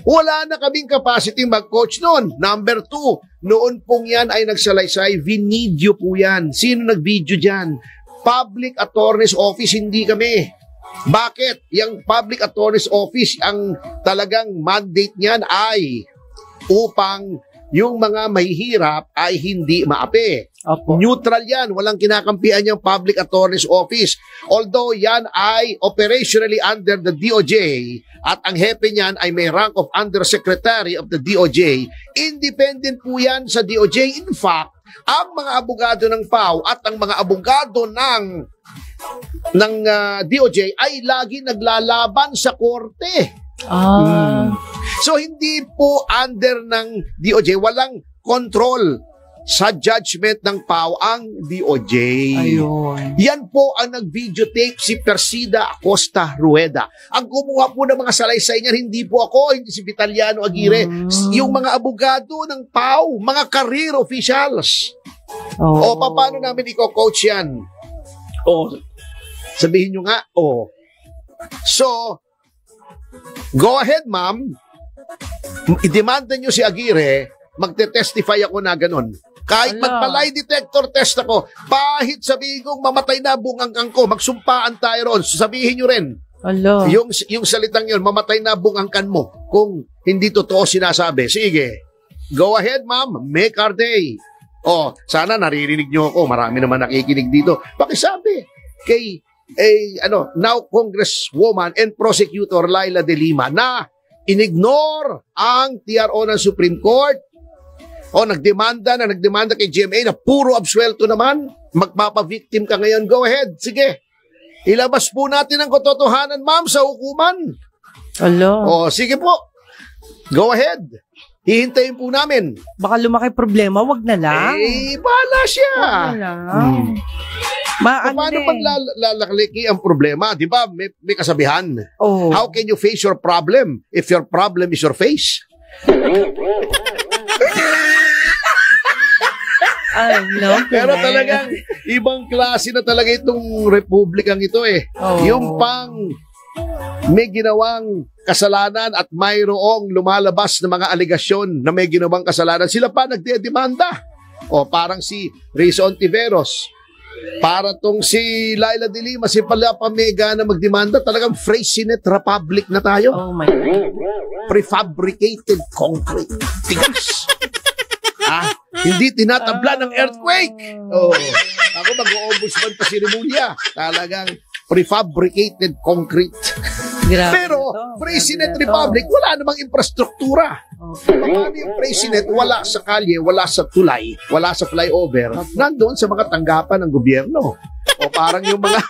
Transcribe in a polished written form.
wala na kaming capacity mag-coach noon. Number 2, noon pong yan ay nagsalaysay, vinidyo po yan. Sino nag-video dyan? Public Attorney's Office, hindi kami. Bakit? Yung Public Attorney's Office, ang talagang mandate niyan ay upang yung mga mahihirap ay hindi maapi. Opo. Neutral yan. Walang kinakampihan yung Public Attorney's Office. Although yan ay operationally under the DOJ at ang hepe niyan ay may rank of Undersecretary of the DOJ, independent po yan sa DOJ. In fact, ang mga abogado ng PAO at ang mga abogado ng DOJ ay lagi naglalaban sa korte. So hindi po under ng DOJ, walang control sa judgment ng PAO ang DOJ. Ayun. Yan po ang nag-videotape si Persida Acosta Rueda. Ang kumuha po ng mga salaysay niyan, hindi po ako, hindi si Vitaliano Aguirre, yung mga abogado ng PAO, mga career officials. O paano namin i-coach yan? O sabihin nyo nga, so go ahead, ma'am. I-demanda nyo si Aguirre, magte-testify ako na ganun. Kahit magpa-lie detector test ako, kahit sabihin kong mamatay na bungangkang ko, magsumpaan tayo ron, sabihin nyo rin. Yung salitang yun, mamatay na bungangkan mo, kung hindi totoo sinasabi. Sige, go ahead, ma'am, make our day. Sana naririnig nyo ako, marami naman nakikinig dito. Pakisabi kay now Congresswoman and Prosecutor Laila De Lima na inignore ang TRO ng Supreme Court nagdemanda kay GMA na puro absuelto naman, magpapa-victim ka ngayon, go ahead, sige. Ilabas po natin ang katotohanan, ma'am, sa hukuman. Sige po, go ahead. Hihintayin po namin. Baka lumaki problema, wag na lang. Bahala siya. Wag na lang. Paano pag lalaki ang problema? Di ba, may kasabihan. How can you face your problem if your problem is your face? Pero talagang ibang klase na talaga itong republikang ito Yung pang may ginawang kasalanan at mayroong lumalabas na mga aligasyon na may ginawang kasalanan, sila pa nagdedemanda. Parang si Risa Ontiveros, para tong si Laila De Lima, si Palapamega na magdemanda, talagang Freycinet Republic na tayo. Oh my God. Prefabricated concrete. Tigas. Hindi tinatabla ng earthquake. Ako mag-o-ombudsman pa si Remulla. Talagang prefabricated concrete. Pero Freycinet Republic, wala namang infrastruktura. Paano yung Freycinet? Wala sa kalye, wala sa tulay, wala sa flyover. Nandoon sa mga tanggapan ng gobyerno. Parang yung mga